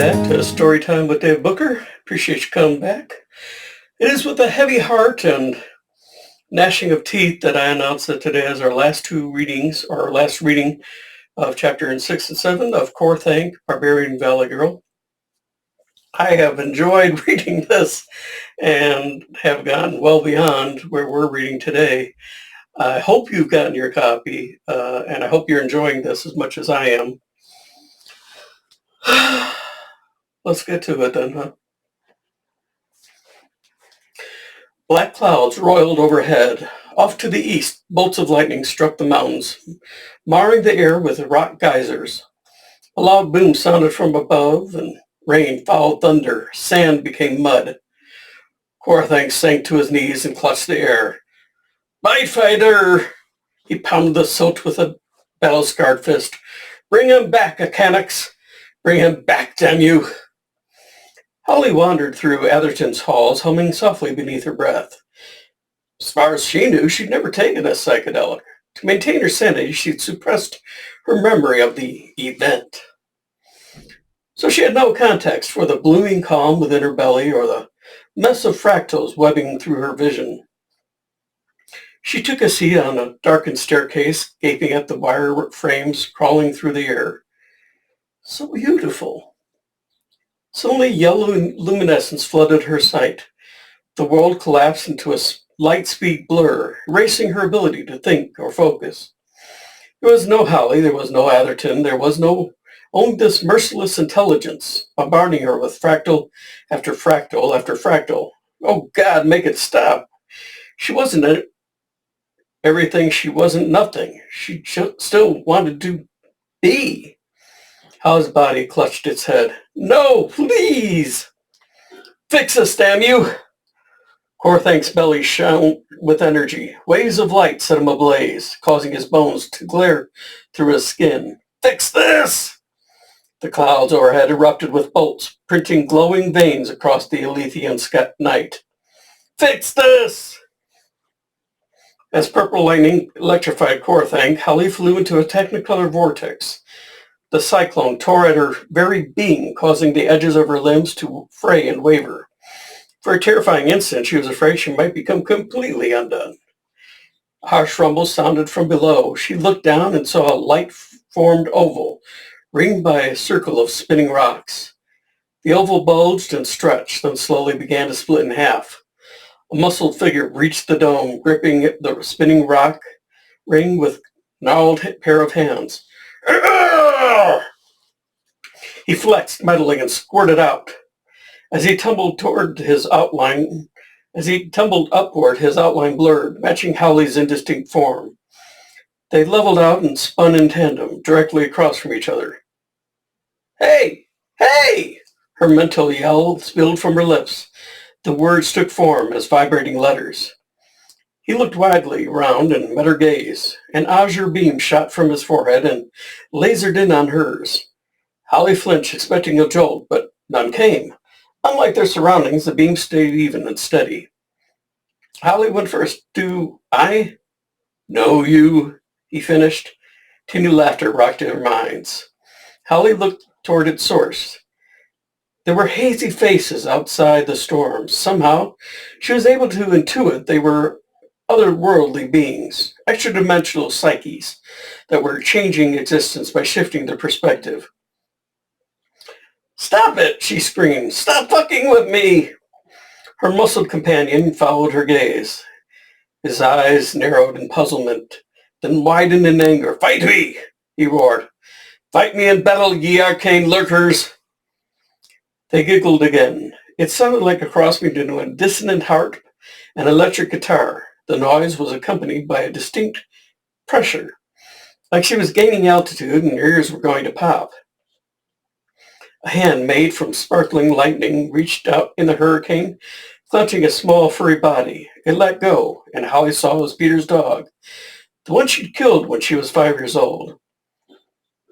back to Storytime with Dave Booker. Appreciate you coming back. It is with a heavy heart and gnashing of teeth that I announce that today is our last two readings, or our last reading of chapter 6 and 7 of Kor-Thank, Barbarian Valley Girl. I have enjoyed reading this and have gone well beyond where we're reading today. I hope you've gotten your copy, and I hope you're enjoying this as much as I am. Let's get to it then, huh? Black clouds roiled overhead. Off to the east, bolts of lightning struck the mountains, marring the air with rock geysers. A loud boom sounded from above, and rain followed thunder. Sand became mud. Kor-Thank sank to his knees and clutched the air. "My fighter!" He pounded the silt with a battle-scarred fist. "Bring him back, Akanax! Bring him back, damn you!" Holly wandered through Atherton's halls, humming softly beneath her breath. As far as she knew, she'd never taken a psychedelic. To maintain her sanity, she'd suppressed her memory of the event. So she had no context for the blooming calm within her belly or the mess of fractals webbing through her vision. She took a seat on a darkened staircase, gaping at the wire frames crawling through the air. So beautiful. Suddenly, yellow luminescence flooded her sight. The world collapsed into a light-speed blur, erasing her ability to think or focus. There was no Holly, there was no Atherton, there was only this merciless intelligence, bombarding her with fractal after fractal after fractal. Oh God, make it stop. She wasn't everything, she wasn't nothing. She still wanted to be. Holly's body clutched its head. "No, please! Fix us, damn you!" Kor-Thank's belly shone with energy. Waves of light set him ablaze, causing his bones to glare through his skin. "Fix this!" The clouds overhead erupted with bolts, printing glowing veins across the Elysian night. "Fix this!" As purple lightning electrified Kor-Thank, Holly flew into a technicolor vortex. The cyclone tore at her very being, causing the edges of her limbs to fray and waver. For a terrifying instant, she was afraid she might become completely undone. A harsh rumble sounded from below. She looked down and saw a light-formed oval, ringed by a circle of spinning rocks. The oval bulged and stretched, then slowly began to split in half. A muscled figure breached the dome, gripping the spinning rock ring with gnarled pair of hands. He flexed meddling and squirted out. As he tumbled upward, his outline blurred, matching Howley's indistinct form. They leveled out and spun in tandem, directly across from each other. "Hey! Hey!" Her mental yell spilled from her lips. The words took form as vibrating letters. He looked widely around and met her gaze. An azure beam shot from his forehead and lasered in on hers. Holly flinched, expecting a jolt, but none came. Unlike their surroundings, the beam stayed even and steady. Holly went first. "Do I know you?" he finished. Teeny laughter rocked their minds. Holly looked toward its source. There were hazy faces outside the storm. Somehow, she was able to intuit they were otherworldly beings, extra-dimensional psyches that were changing existence by shifting their perspective. "Stop it!" she screamed. "Stop fucking with me!" Her muscled companion followed her gaze. His eyes narrowed in puzzlement, then widened in anger. "Fight me!" he roared. "Fight me in battle, ye arcane lurkers!" They giggled again. It sounded like a cross between a dissonant harp and electric guitar. The noise was accompanied by a distinct pressure, like she was gaining altitude and her ears were going to pop. A hand made from sparkling lightning reached out in the hurricane, clutching a small furry body. It let go, and Holly saw was Peter's dog, the one she'd killed when she was 5 years old.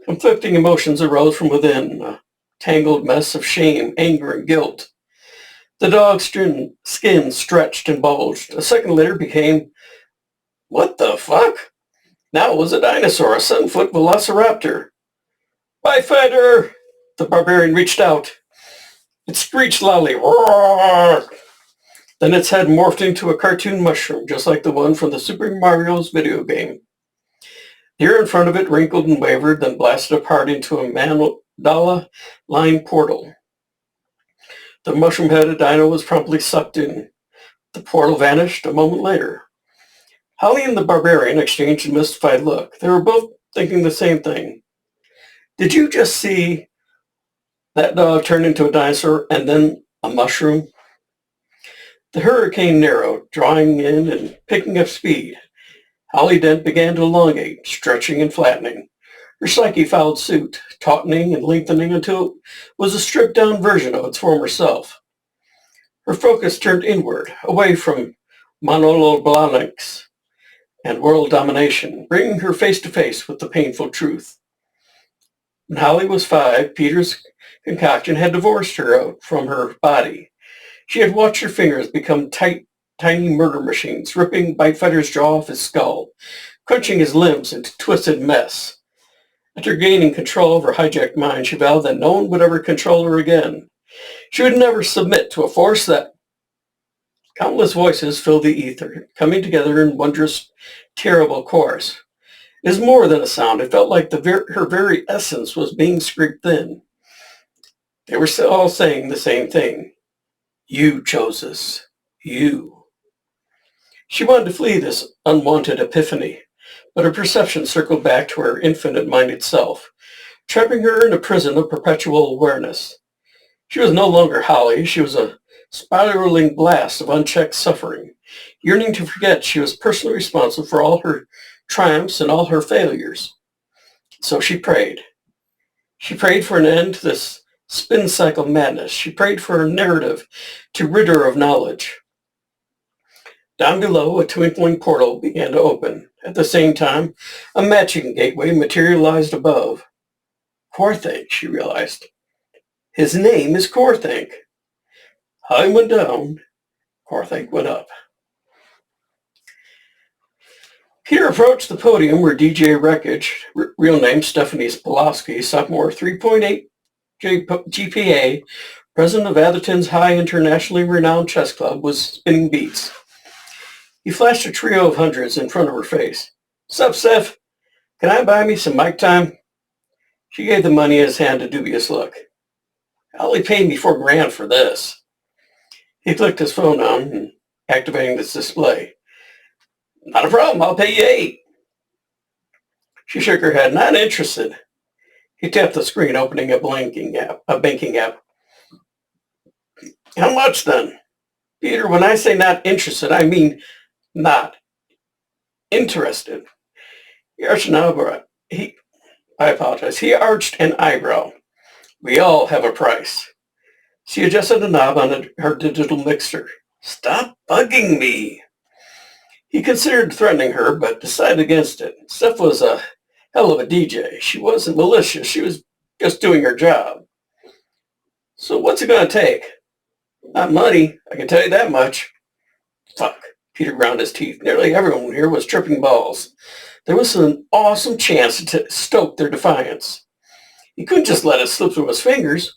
Conflicting emotions arose from within, a tangled mess of shame, anger, and guilt. The dog's skin stretched and bulged. A second later became, what the fuck? Now it was a dinosaur, a 7-foot velociraptor. "My fighter!" The barbarian reached out. It screeched loudly. Roar! Then its head morphed into a cartoon mushroom, just like the one from the Super Mario's video game. The air in front of it wrinkled and wavered, then blasted apart into a mandala-lined portal. The mushroom-headed dino was promptly sucked in. The portal vanished a moment later. Holly and the barbarian exchanged a mystified look. They were both thinking the same thing. Did you just see that dog turn into a dinosaur and then a mushroom? The hurricane narrowed, drawing in and picking up speed. Holly Dent began to elongate, stretching and flattening. Her psyche followed suit, tautening and lengthening until it was a stripped-down version of its former self. Her focus turned inward, away from monoloblanics and world domination, bringing her face to face with the painful truth. When Holly was 5, Peter's concoction had divorced her from her body. She had watched her fingers become tiny murder machines, ripping Bitefighter's jaw off his skull, crunching his limbs into twisted mess. After gaining control of her hijacked mind, she vowed that no one would ever control her again. She would never submit to a force that... Countless voices filled the ether, coming together in wondrous, terrible chorus. It was more than a sound. It felt like her very essence was being scraped thin. They were all saying the same thing. You chose us. You. She wanted to flee this unwanted epiphany, but her perception circled back to her infinite-minded self, trapping her in a prison of perpetual awareness. She was no longer Holly. She was a spiraling blast of unchecked suffering, yearning to forget she was personally responsible for all her triumphs and all her failures. So she prayed. She prayed for an end to this spin cycle madness. She prayed for a narrative to rid her of knowledge. Down below, a twinkling portal began to open. At the same time, a matching gateway materialized above. Kor-Thank, she realized. His name is Kor-Thank. Holly went down. Kor-Thank went up. Peter approached the podium where DJ Wreckage, real name Stephanie Spolowski, sophomore 3.8 GPA, president of Atherton's High internationally renowned chess club, was spinning beats. He flashed a trio of hundreds in front of her face. "Sup, Steph? Can I buy me some mic time?" She gave the money in his hand a dubious look. "Holly paid me $4,000 for this." He clicked his phone on, activating this display. "Not a problem. I'll pay you $8." She shook her head. "Not interested." He tapped the screen, opening a banking app. "How much then?" "Peter, when I say not interested, I mean not interested." He arched an eyebrow. I apologize. He arched an eyebrow. "We all have a price." She adjusted a knob on her digital mixer. "Stop bugging me." He considered threatening her, but decided against it. Steph was a hell of a DJ. She wasn't malicious. She was just doing her job. "So what's it going to take?" "Not money, I can tell you that much." Fuck. Peter ground his teeth. Nearly everyone here was tripping balls. There was an awesome chance to stoke their defiance. He couldn't just let it slip through his fingers.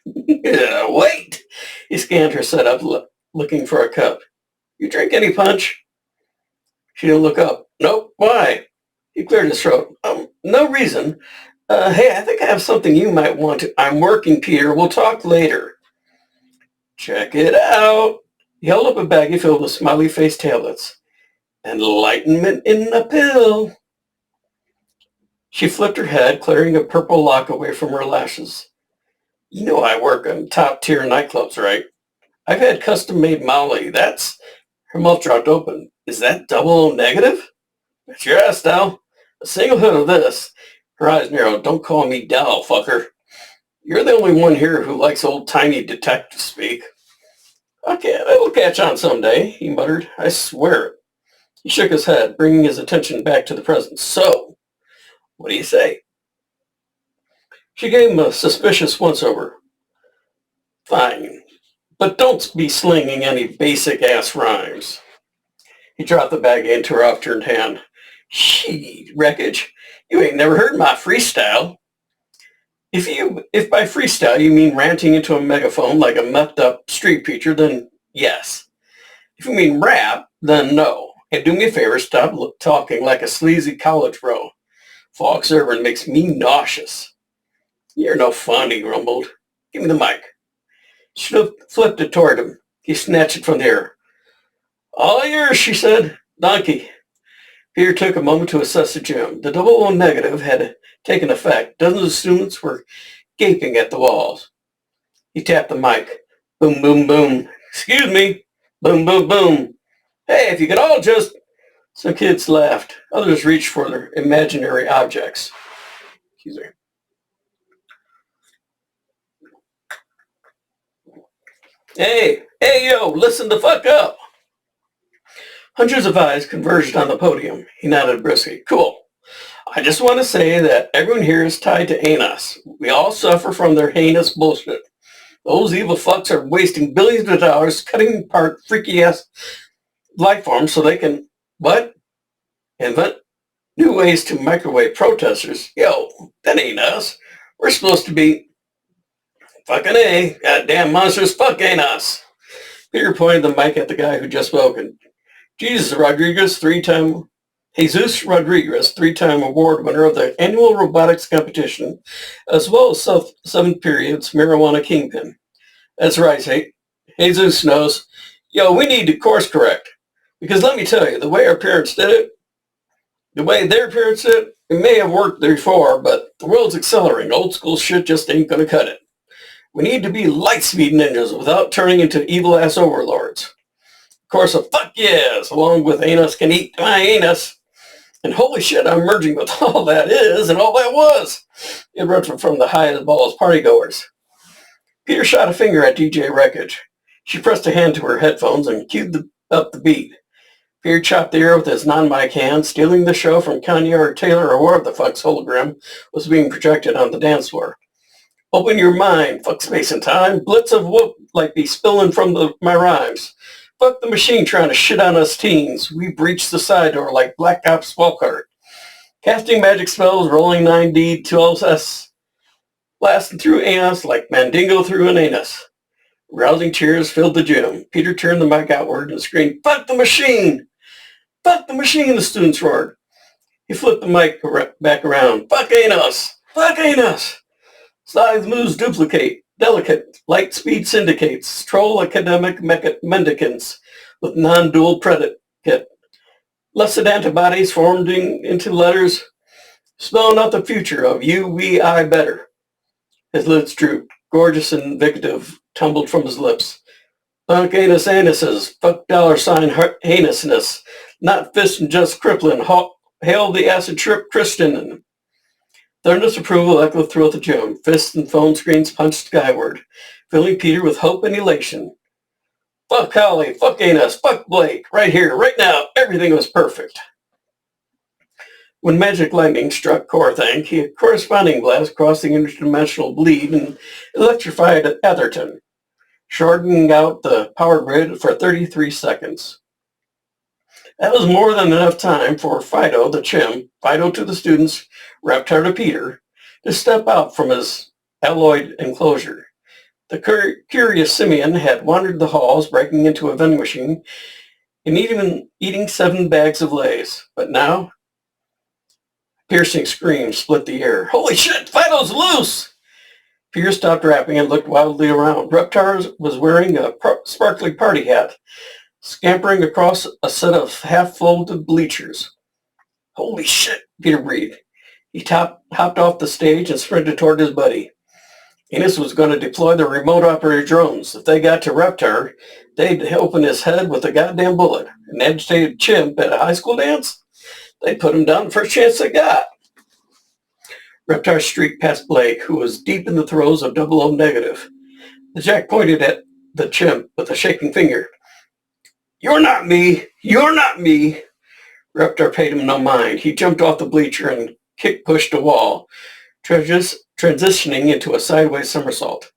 Yeah, wait. He scanned her setup, looking for a cup. "You drink any punch?" She didn't look up. "Nope. Why?" He cleared his throat. No reason. Hey, I think I have something you might want to... I'm working, Peter. We'll talk later." "Check it out." He held up a baggie filled with smiley-faced tablets. "Enlightenment in a pill." She flipped her head, clearing a purple lock away from her lashes. "You know I work in top-tier nightclubs, right? I've had custom-made Molly. That's..." Her mouth dropped open. "Is that double O negative?" "That's your ass, Dal. A single hit of this." Her eyes narrowed. "Don't call me Dal, fucker. You're the only one here who likes old-timey detective speak." "Okay, it'll catch on someday," he muttered. "I swear it." He shook his head, bringing his attention back to the present. "So, what do you say?" She gave him a suspicious once-over. "Fine, but don't be slinging any basic-ass rhymes." He dropped the bag into her upturned hand. "Gee, Wreckage, you ain't never heard my freestyle." If by freestyle you mean ranting into a megaphone like a methed up street preacher, then yes. If you mean rap, then no. And do me a favor, stop talking like a sleazy college bro. Fox Urban makes me nauseous. You're no fun, he grumbled. Give me the mic. She flipped it toward him. He snatched it from the air. All yours, she said. Donkey. Peter took a moment to assess the gym. The double O negative had taken effect. Dozens of students were gaping at the walls. He tapped the mic. Boom, boom, boom. Excuse me. Boom, boom, boom. Hey, if you could all just... Some kids laughed. Others reached for their imaginary objects. Excuse me. Hey, yo, listen the fuck up. Hundreds of eyes converged on the podium. He nodded briskly. Cool. I just want to say that everyone here is tied to ANOS. We all suffer from their heinous bullshit. Those evil fucks are wasting billions of dollars cutting apart freaky-ass life forms so they can, what? Invent new ways to microwave protesters. Yo, that ain't us. We're supposed to be fucking A. Goddamn monsters, fuck ain't us. Peter pointed the mic at the guy who just spoken. Jesus Rodriguez, three-time award winner of the annual robotics competition, as well as seventh period's marijuana kingpin. That's right, Jesus knows. Yo, we need to course correct. Because let me tell you, the way their parents did it, it may have worked before, but the world's accelerating. Old school shit just ain't gonna cut it. We need to be light-speed ninjas without turning into evil-ass overlords. Of course, a fuck yes, along with anus can eat my anus. And holy shit, I'm merging with all that is and all that was. It erupted from the highest balls partygoers. Peter shot a finger at DJ Wreckage. She pressed a hand to her headphones and cued up the beat. Peter chopped the air with his non-mic hand, stealing the show from Kanye or Taylor or wherever the fuck's hologram was being projected on the dance floor. Open your mind, fuck space and time. Blitz of whoop like be spilling from my rhymes. Fuck the machine trying to shit on us teens. We breached the side door like Black Ops Walkart. Casting magic spells, rolling 9D, 12S, blasting through anus like Mandingo through an anus. Rousing cheers filled the gym. Peter turned the mic outward and screamed, fuck the machine! Fuck the machine, the students roared. He flipped the mic back around. Fuck anus! Fuck anus! Size moves duplicate. Delicate, light speed syndicates, troll academic mendicants with non-dual predicate. Lusted antibodies formed into letters, spelling out the future of you, we, I, better. His lids drooped. Gorgeous invective tumbled from his lips. Funk anus anuses, fuck $ heinousness, not fist and just crippling, hail the acid trip Christian. Thunderous approval echoed throughout the gym. Fists and phone screens punched skyward, filling Peter with hope and elation. Fuck Holly, fuck Anus, fuck Blake, right here, right now, everything was perfect. When magic lightning struck Kor-Thank, a corresponding blast crossed the interdimensional bleed and electrified Atherton, shortening out the power grid for 33 seconds. That was more than enough time for Fido the chimp, Fido to the students, Reptar to Peter, to step out from his alloyed enclosure. The curious simian had wandered the halls, breaking into a vending machine, and even eating 7 bags of Lays. But now, piercing screams split the air. Holy shit, Fido's loose! Peter stopped rapping and looked wildly around. Reptar was wearing a sparkly party hat, scampering across a set of half-folded bleachers. Holy shit, Peter breathed. He hopped off the stage and sprinted toward his buddy. Enos was going to deploy the remote-operated drones. If they got to Reptar, they'd open his head with a goddamn bullet. An agitated chimp at a high school dance? They'd put him down the first chance they got. Reptar streaked past Blake, who was deep in the throes of double O negative. The Jack pointed at the chimp with a shaking finger. You're not me! You're not me! Reptar paid him no mind. He jumped off the bleacher and kick-pushed a wall, transitioning into a sideways somersault.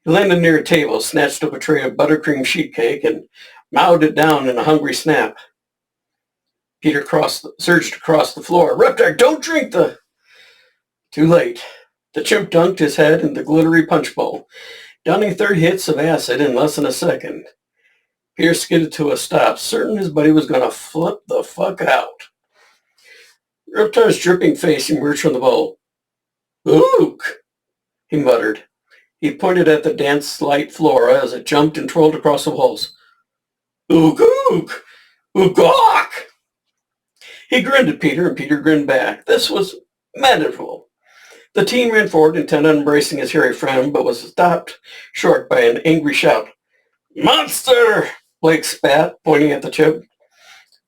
He landed near a table, snatched up a tray of buttercream sheet cake, and mouthed it down in a hungry snap. Peter surged across the floor. Reptar, don't drink the... Too late. The chimp dunked his head in the glittery punch bowl, downing 30 hits of acid in less than a second. Peter skidded to a stop, certain his buddy was going to flip the fuck out. Reptar's dripping face emerged from the bowl. Ook, he muttered. He pointed at the dance light flora as it jumped and trolled across the walls. Ook, ook, ook. He grinned at Peter, and Peter grinned back. This was manageable. The team ran forward, intent on embracing his hairy friend, but was stopped short by an angry shout. Monster! Blake spat, pointing at the chip.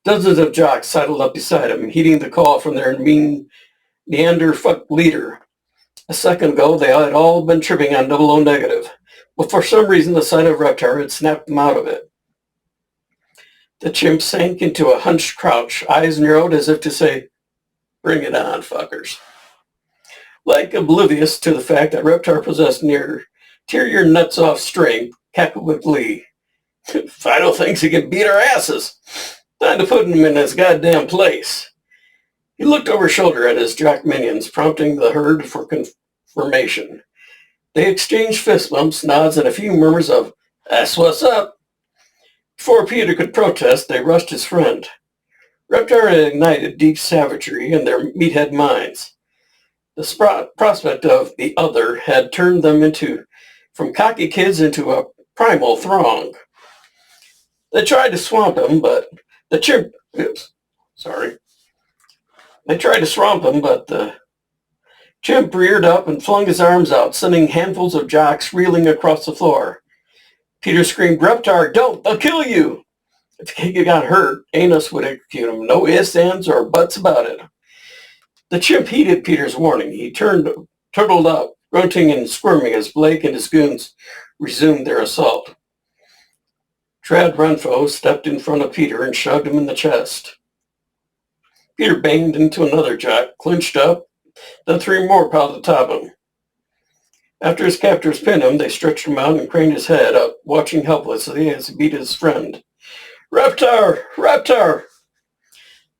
Dozens of jocks sidled up beside him, heeding the call from their mean Neanderfuck leader. A second ago, they had all been tripping on 00 negative, but for some reason the sight of Reptar had snapped them out of it. The chimp sank into a hunched crouch, eyes narrowed as if to say, bring it on, fuckers. Like oblivious to the fact that Reptar possessed near tear your nuts off strength, cackled with glee. Fido thinks he can beat our asses. Time to put him in his goddamn place. He looked over his shoulder at his jock minions, prompting the herd for confirmation. They exchanged fist bumps, nods, and a few murmurs of, that's what's up. Before Peter could protest, they rushed his friend. Reptar had ignited deep savagery in their meathead minds. The prospect of the other had turned them from cocky kids into a primal throng. They tried to swamp him, but the chimp reared up and flung his arms out, sending handfuls of jocks reeling across the floor. Peter screamed, Reptar, don't! They'll kill you! If he got hurt, Anus would execute him. No ifs, ands, or buts about it. The chimp heeded Peter's warning. He turtled up, grunting and squirming as Blake and his goons resumed their assault. Trad Renfro stepped in front of Peter and shoved him in the chest. Peter banged into another jock, clinched up, then 3 more piled atop him. After his captors pinned him, they stretched him out and craned his head up, watching helplessly as he beat his friend. Reptar! Reptar!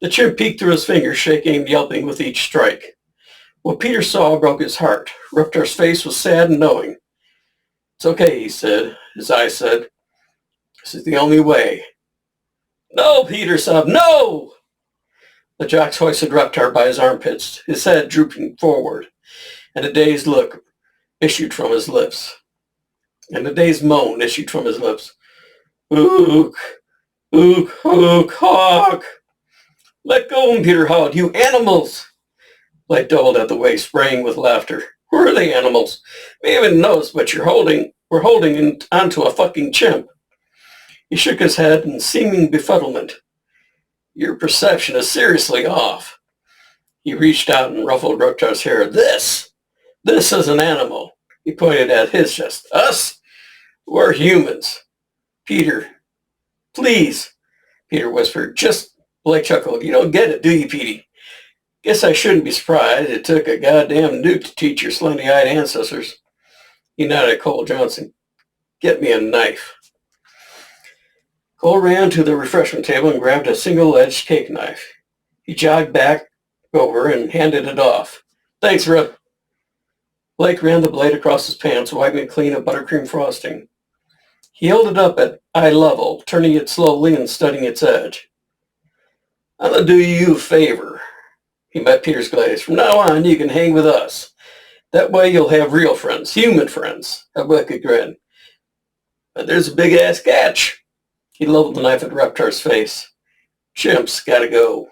The chimp peeked through his fingers, shaking and yelping with each strike. What Peter saw broke his heart. Reptar's face was sad and knowing. It's okay, he said. His eyes said, this is the only way. No, Peter sobbed, no! The jocks hoisted Reptar by his armpits, his head drooping forward, and a dazed look issued from his lips. And a dazed moan issued from his lips. Ook, ook, ook, hawk! Let go of him, Peter howled. You animals! Blake doubled at the waist, spraying with laughter. Where are the animals? We haven't noticed, but we're holding onto a fucking chimp. He shook his head in seeming befuddlement. Your perception is seriously off. He reached out and ruffled Reptar's hair. This is an animal. He pointed at his chest. Us? We're humans. Peter, please, Peter whispered. Blake chuckled. You don't get it, do you, Petey? Guess I shouldn't be surprised. It took a goddamn nuke to teach your slendy-eyed ancestors. He nodded at Cole Johnson. Get me a knife. Cole ran to the refreshment table and grabbed a single-edged cake knife. He jogged back over and handed it off. Thanks, Rip. Blake ran the blade across his pants, wiping it clean of buttercream frosting. He held it up at eye level, turning it slowly and studying its edge. I'm going to do you a favor. He met Peter's gaze. From now on, you can hang with us. That way you'll have real friends, human friends. Blake could grin. But there's a big-ass catch. He leveled the knife at Reptar's face. Chimps gotta go.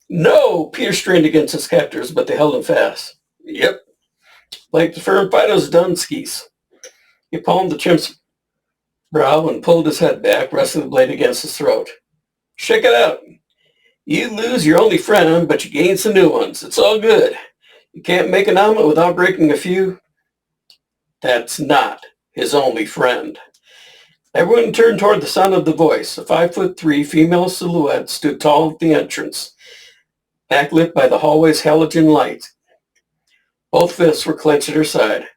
No! Peter strained against his captors, but they held him fast. Yep. Like the firm Fido's Dunskies. He palmed the chimp's brow and pulled his head back, resting the blade against his throat. Shake it out. You lose your only friend, but you gain some new ones. It's all good. You can't make an omelet without breaking a few. That's not his only friend. Everyone turned toward the sound of the voice. A 5'3" female silhouette stood tall at the entrance, backlit by the hallway's halogen light. Both fists were clenched at her side.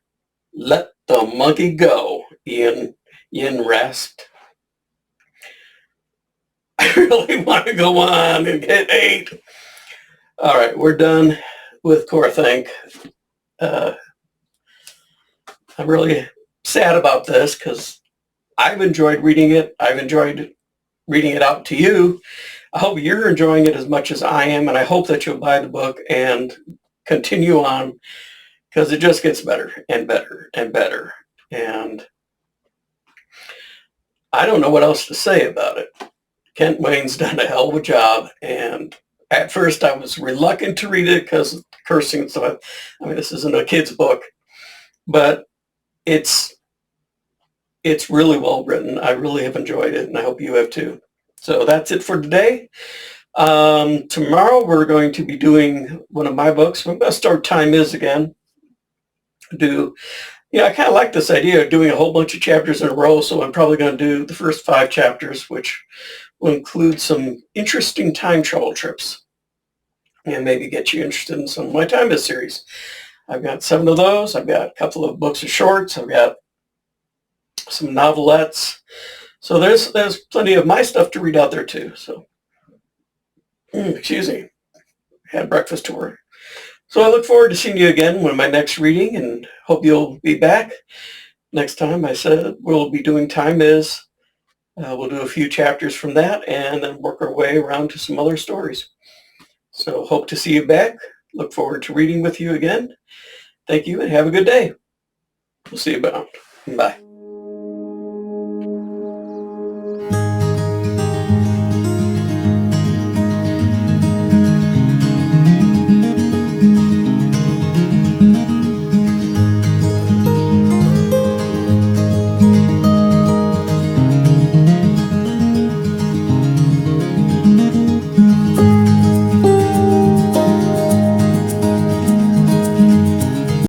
Let the monkey go, Yin rasped. I really want to go on and get 8. All right, we're done with Kor-Thank. I'm really sad about this because I've enjoyed reading it. I've enjoyed reading it out to you. I hope you're enjoying it as much as I am, and I hope that you'll buy the book and continue on because it just gets better and better and better. And I don't know what else to say about it. Kent Wayne's done a hell of a job, and at first I was reluctant to read it because of cursing and stuff. I mean, this isn't a kid's book, but it's really well written. I really have enjoyed it, and I hope you have too. So that's it for today. Tomorrow we're going to be doing one of my books. I'm going to start Time Is again. I kind of like this idea of doing a whole bunch of chapters in a row, so I'm probably going to do the first 5 chapters, which will include some interesting time travel trips and maybe get you interested in some of my Time Is series. I've got 7 of those. I've got a couple of books of shorts. I've got some novelettes. So there's plenty of my stuff to read out there too. So, excuse me, had breakfast to work. So I look forward to seeing you again when my next reading, and hope you'll be back next time. I said we'll be doing Time Is. We'll do a few chapters from that and then work our way around to some other stories. So hope to see you back. Look forward to reading with you again. Thank you and have a good day. We'll see you about. Bye.